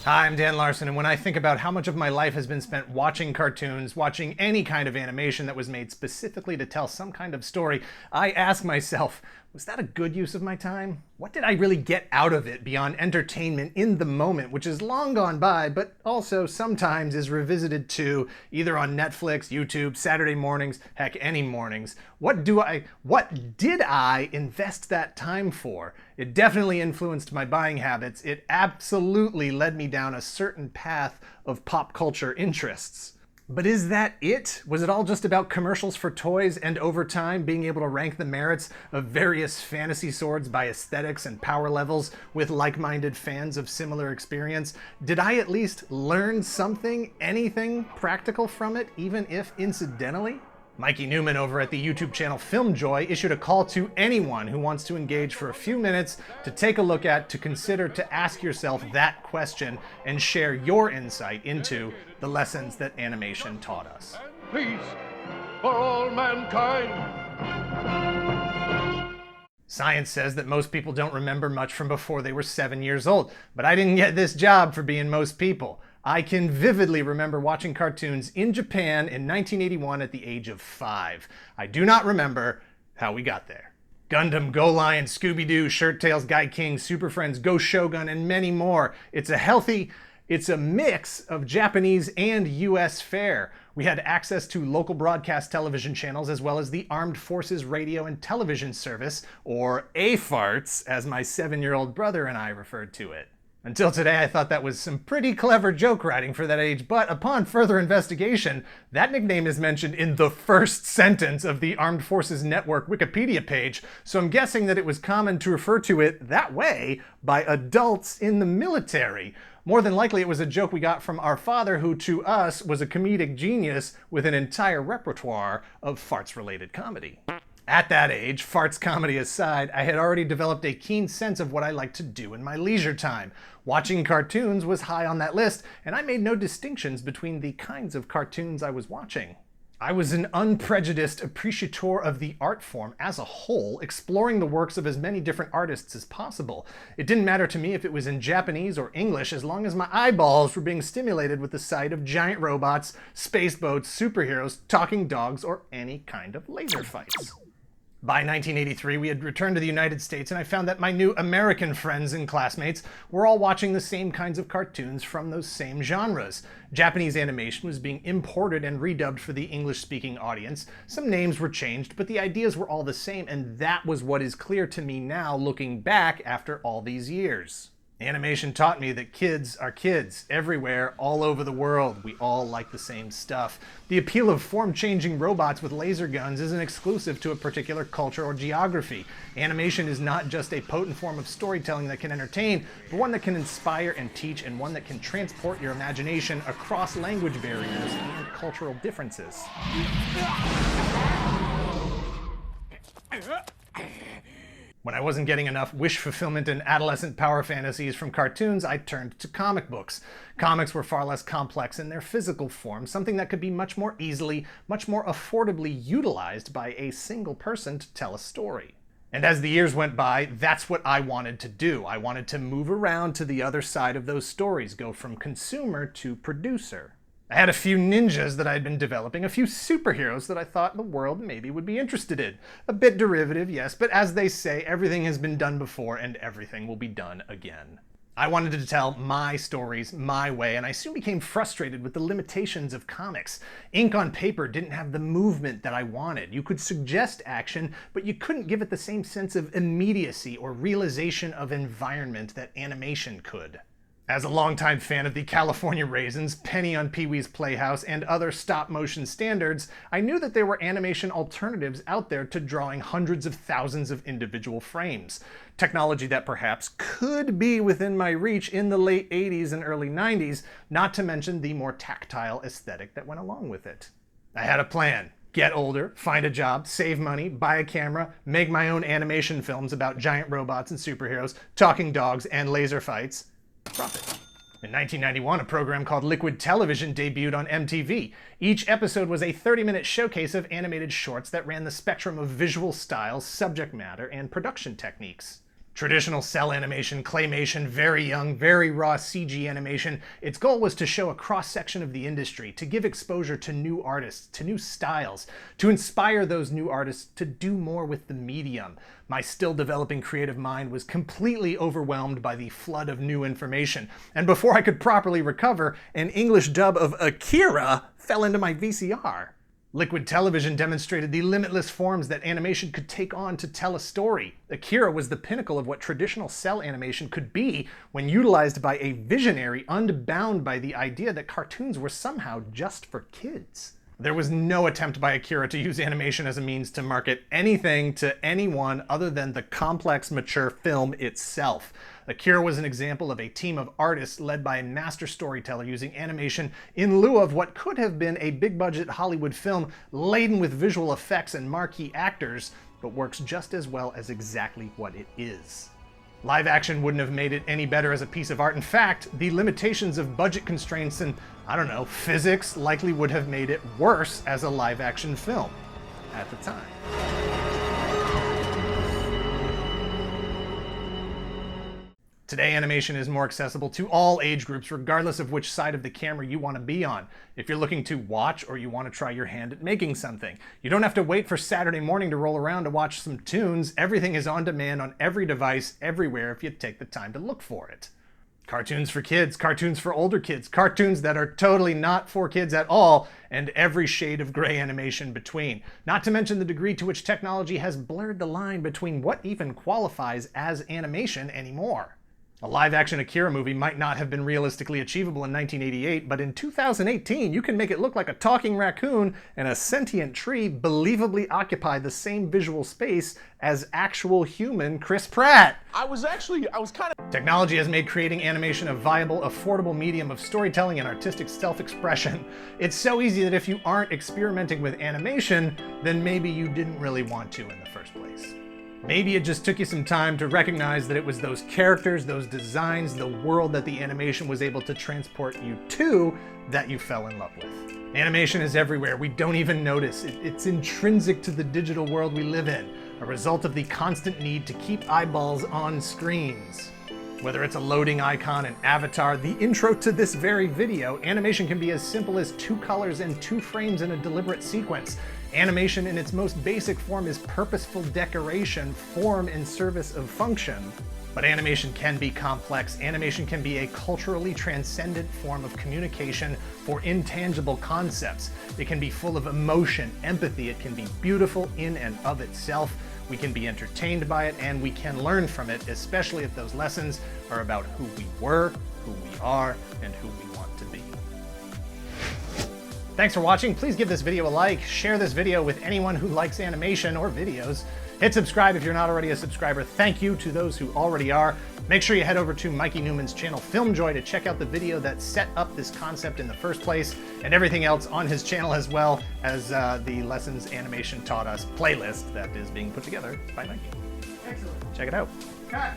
Hi, I'm Dan Larson, and when I think about how much of my life has been spent watching cartoons, watching any kind of animation that was made specifically to tell some kind of story, I ask myself, was that a good use of my time? What did I really get out of it beyond entertainment in the moment, which is long gone by, but also sometimes is revisited too, either on Netflix, YouTube, Saturday mornings, heck, any mornings. What did I invest that time for? It definitely influenced my buying habits. It absolutely led me down a certain path of pop culture interests. But is that it? Was it all just about commercials for toys and over time being able to rank the merits of various fantasy swords by aesthetics and power levels with like-minded fans of similar experience? Did I at least learn something, anything practical from it, even if incidentally? Mikey Neumann over at the YouTube channel Filmjoy issued a call to anyone who wants to engage for a few minutes to take a look at, to consider, to ask yourself that question and share your insight into the lessons that animation taught us. Peace for all mankind. Science says that most people don't remember much from before they were 7 years old, but I didn't get this job for being most people. I can vividly remember watching cartoons in Japan in 1981 at the age of 5. I do not remember how we got there. Gundam, Go Lion, Scooby-Doo, Shirt Tales, Guy King, Super Friends, Go Shogun, and many more. It's a mix of Japanese and US fare. We had access to local broadcast television channels as well as the Armed Forces Radio and Television Service, or AFARTS, as my 7-year-old brother and I referred to it. Until today, I thought that was some pretty clever joke writing for that age, but upon further investigation, that nickname is mentioned in the first sentence of the Armed Forces Network Wikipedia page, so I'm guessing that it was common to refer to it that way by adults in the military. More than likely, it was a joke we got from our father, who to us was a comedic genius with an entire repertoire of farts-related comedy. At that age, farts comedy aside, I had already developed a keen sense of what I like to do in my leisure time. Watching cartoons was high on that list, and I made no distinctions between the kinds of cartoons I was watching. I was an unprejudiced appreciator of the art form as a whole, exploring the works of as many different artists as possible. It didn't matter to me if it was in Japanese or English, as long as my eyeballs were being stimulated with the sight of giant robots, space boats, superheroes, talking dogs, or any kind of laser fights. By 1983, we had returned to the United States, and I found that my new American friends and classmates were all watching the same kinds of cartoons from those same genres. Japanese animation was being imported and redubbed for the English-speaking audience. Some names were changed, but the ideas were all the same, and that was what is clear to me now, looking back after all these years. Animation taught me that kids are kids, everywhere, all over the world. We all like the same stuff. The appeal of form-changing robots with laser guns isn't exclusive to a particular culture or geography. Animation is not just a potent form of storytelling that can entertain, but one that can inspire and teach, and one that can transport your imagination across language barriers and cultural differences. When I wasn't getting enough wish fulfillment and adolescent power fantasies from cartoons, I turned to comic books. Comics were far less complex in their physical form, something that could be much more easily, much more affordably utilized by a single person to tell a story. And as the years went by, that's what I wanted to do. I wanted to move around to the other side of those stories, go from consumer to producer. I had a few ninjas that I'd been developing, a few superheroes that I thought the world maybe would be interested in. A bit derivative, yes, but as they say, everything has been done before and everything will be done again. I wanted to tell my stories my way, and I soon became frustrated with the limitations of comics. Ink on paper didn't have the movement that I wanted. You could suggest action, but you couldn't give it the same sense of immediacy or realization of environment that animation could. As a longtime fan of the California Raisins, Penny on Pee-wee's Playhouse, and other stop-motion standards, I knew that there were animation alternatives out there to drawing hundreds of thousands of individual frames. Technology that perhaps could be within my reach in the late 80s and early 90s, not to mention the more tactile aesthetic that went along with it. I had a plan. Get older, find a job, save money, buy a camera, make my own animation films about giant robots and superheroes, talking dogs, and laser fights. Profit. In 1991, a program called Liquid Television debuted on MTV. Each episode was a 30-minute showcase of animated shorts that ran the spectrum of visual styles, subject matter, and production techniques. Traditional cell animation, claymation, very young, very raw CG animation, its goal was to show a cross-section of the industry, to give exposure to new artists, to new styles, to inspire those new artists to do more with the medium. My still developing creative mind was completely overwhelmed by the flood of new information, and before I could properly recover, an English dub of Akira fell into my VCR. Liquid television demonstrated the limitless forms that animation could take on to tell a story. Akira was the pinnacle of what traditional cell animation could be when utilized by a visionary unbound by the idea that cartoons were somehow just for kids. There was no attempt by Akira to use animation as a means to market anything to anyone other than the complex, mature film itself. Akira was an example of a team of artists led by a master storyteller using animation in lieu of what could have been a big-budget Hollywood film laden with visual effects and marquee actors, but works just as well as exactly what it is. Live action wouldn't have made it any better as a piece of art. In fact, the limitations of budget constraints and, physics likely would have made it worse as a live action film at the time. Today, animation is more accessible to all age groups, regardless of which side of the camera you want to be on. If you're looking to watch or you want to try your hand at making something, you don't have to wait for Saturday morning to roll around to watch some tunes. Everything is on demand on every device, everywhere, if you take the time to look for it. Cartoons for kids, cartoons for older kids, cartoons that are totally not for kids at all, and every shade of gray animation between. Not to mention the degree to which technology has blurred the line between what even qualifies as animation anymore. A live-action Akira movie might not have been realistically achievable in 1988, but in 2018 you can make it look like a talking raccoon and a sentient tree believably occupy the same visual space as actual human Chris Pratt. I was kind of... Technology has made creating animation a viable, affordable medium of storytelling and artistic self-expression. It's so easy that if you aren't experimenting with animation, then maybe you didn't really want to in the first place. Maybe it just took you some time to recognize that it was those characters, those designs, the world that the animation was able to transport you to that you fell in love with. Animation is everywhere. We don't even notice. It's intrinsic to the digital world we live in, a result of the constant need to keep eyeballs on screens. Whether it's a loading icon, an avatar, the intro to this very video, animation can be as simple as 2 colors and 2 frames in a deliberate sequence. Animation in its most basic form is purposeful decoration, form in service of function. But animation can be complex. Animation can be a culturally transcendent form of communication for intangible concepts. It can be full of emotion, empathy. It can be beautiful in and of itself. We can be entertained by it, and we can learn from it, especially if those lessons are about who we were, who we are, and who we want to be. Thanks for watching. Please give this video a like, share this video with anyone who likes animation or videos. Hit subscribe if you're not already a subscriber. Thank you to those who already are. Make sure you head over to Mikey Neumann's channel Filmjoy to check out the video that set up this concept in the first place, and everything else on his channel, as well as the Lessons Animation Taught Us playlist that is being put together by Mikey. Excellent. Check it out. Cut.